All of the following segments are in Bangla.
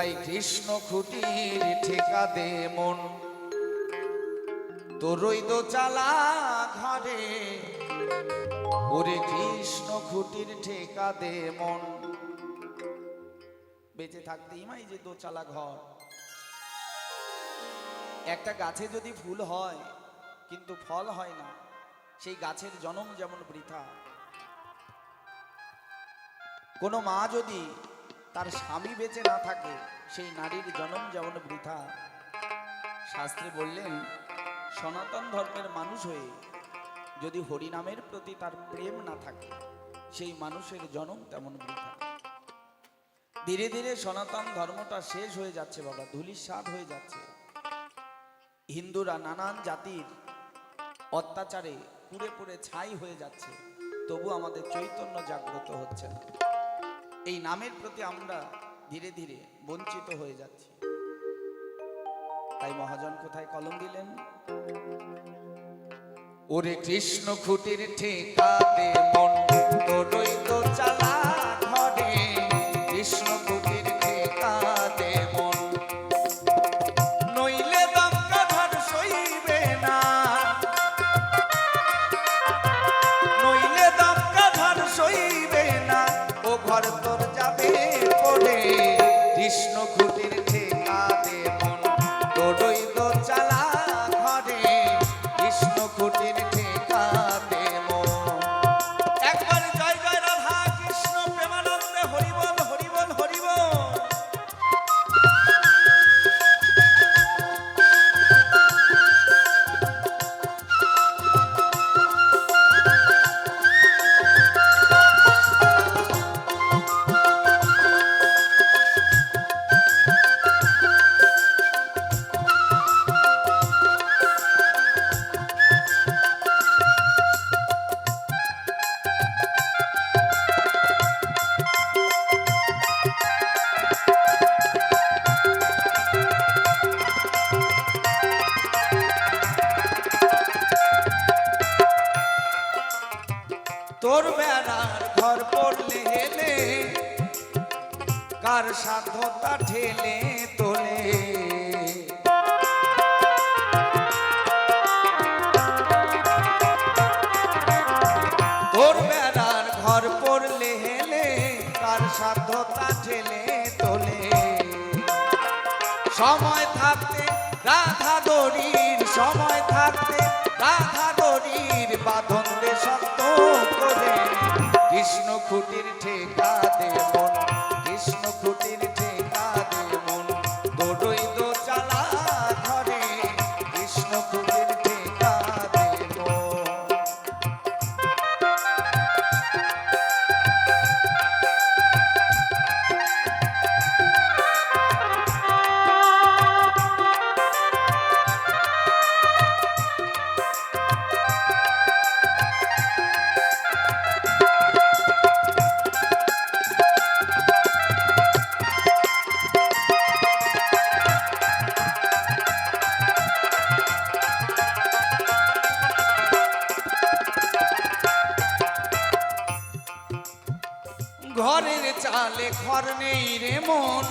তাই কৃষ্ণ খুঁটির ঠেকা দে মন, তোরই দো চালা ঘরে। ওরে কৃষ্ণ খুঁটির ঠেকা দে মন। বেঁচে থাকতেই মাই যে দোচালা ঘর। একটা গাছে যদি ফুল হয় কিন্তু ফল হয় না, সেই গাছের জন্ম যেমন বৃথা। কোনো মা যদি তার স্বামী বেঁচে না থাকে, সেই নারীর জন্ম যেমন বৃথা। শাস্ত্রে বললেন, সনাতন ধর্মের মানুষ হয়ে যদি হরিনামের প্রতি তার প্রেম না থাকে, সেই মানুষের জন্ম তেমন বৃথা। ধীরে ধীরে সনাতন ধর্মটা শেষ হয়ে যাচ্ছে বাবা, ধূলিসাৎ হয়ে যাচ্ছে। হিন্দুরা নানান জাতির অত্যাচারে পুড়ে পুড়ে ছাই হয়ে যাচ্ছে, তবু আমাদের চৈতন্য জাগ্রত হচ্ছে না। এই নামের প্রতি আমরা ধীরে ধীরে বঞ্চিত হয়ে যাচ্ছি। তাই মহাজন কোথায় কলম দিলেন, ওরে কৃষ্ণ খুঁটির ঠেকা দে মন, তোরই তো চালা ঘরে। কৃষ্ণ খুঁটির ঠেকা দে মন, নইলে দমকা ঘর সইবে না, নইলে দমকা ঘর সইবে না, ও ঘর তোর যাবে পড়ে। কৃষ্ণ খুঁটির ঠেকা দে মন, তোরই তো চালা ঘরে। কৃষ্ণ খুঁটির ঠেকা দে মন। একবার জয় জয় রাধা কৃষ্ণ প্রেমানন্দে হরিবল হরিবল হরিবল। তোর বেড়ার ঘর পড়লে হেলে, কার সাধ্যতা ঠেলে তোলে। তোর বেড়ার ঘর পড়লে হেলে, কার সাধ্যতা ঠেলে তোলে। সময় থাকতে রাধা দড়ির, সময় থাকতে রাধা দড়ির বাঁধন দে শক্ত করে। কৃষ্ণ খুঁটির ঠেকা দে মন, কৃষ্ণ খুঁটির ঠেকা দে মন, তোরই দো চালা ঘরে। কৃষ্ণ খুঁটির ঠেকা দে মন। ঘরের চালে ঘর নেই রে মন,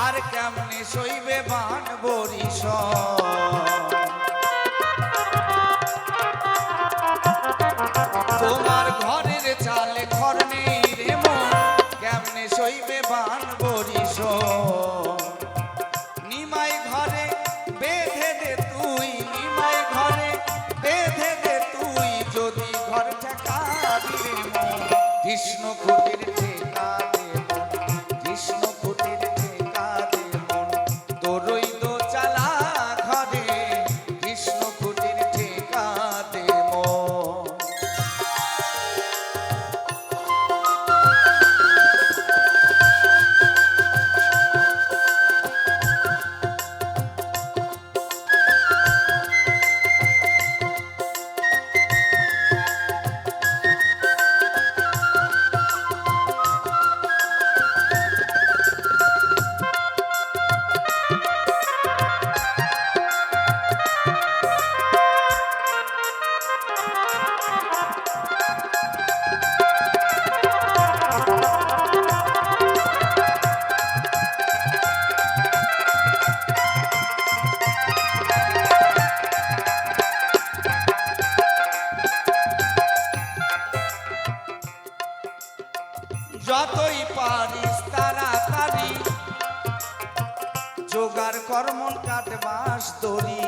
আর কেমনে সইবে বান বরিশ। তোমার ঘরের চালে ঘর নেই রে মন, কেমনে সইবে বান বরিশ। নিমাই ঘরে বেঁধে দে তুই, নিমাই ঘরে বেঁধে দে তুই, যদি ঘর ঠেকা দিলে মন। কৃষ্ণ খুঁটির ঠেকা দে মন, কৃষ্ণ খুঁটির ঠেকা দে মন, তোরই দো চালা ঘরে। কৃষ্ণ খুঁটির ঠেকা দে মন। যতই পারিস তাড়াতাড়ি জোগাড় কর্মন কাটবাস দড়ি।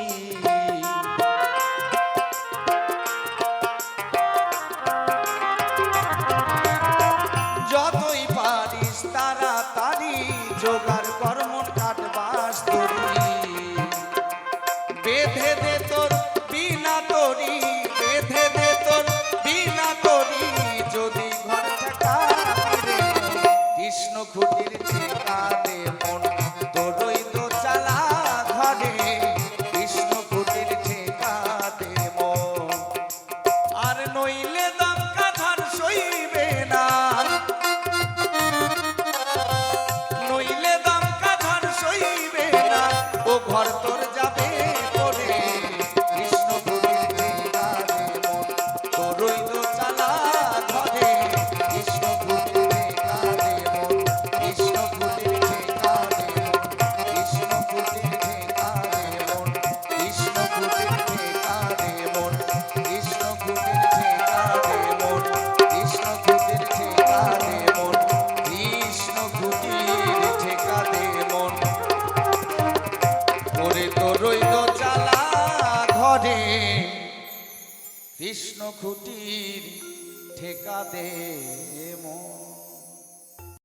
যতই পারিস তাড়াতাড়ি জোগাড় কর্মন কাটবাস দড়ি। বেঁধে দে তোর বিনা তরি, বেঁধে দে তোর বিনা তরি, যদি ঘর ঠেকা রে কৃষ্ণ খুঁটির ঠেকা দে মন তোরই তো চালা ঘরে, কৃষ্ণ খুঁটির ঠেকা দে মন। আর নইলে দমকা ঝড় সইবে না, নইলে দমকা ঝড় সইবে না, ও ঘর তোর যাবে পড়ে, কৃষ্ণ খুঁটির ঠেকা দে মন তোরই তো চালা ঘরে, কৃষ্ণ খুঁটির ঠেকা দে মন, কৃষ্ণ খুঁটির ঠেকা দে মন, কৃষ্ণ খুঁটির ঠেকা দে মন, কৃষ্ণ খুঁটির ঠেকা দে মন, কৃষ্ণ খুঁটির ঠেকা দে মন, কৃষ্ণ খুঁটির ঠেকা দে মন, কৃষ্ণ খুঁটির ঠেকা দে মন। ওরে তোরই তো চালা ঘরে, কৃষ্ণ খুঁটির ঠেকা দে মন।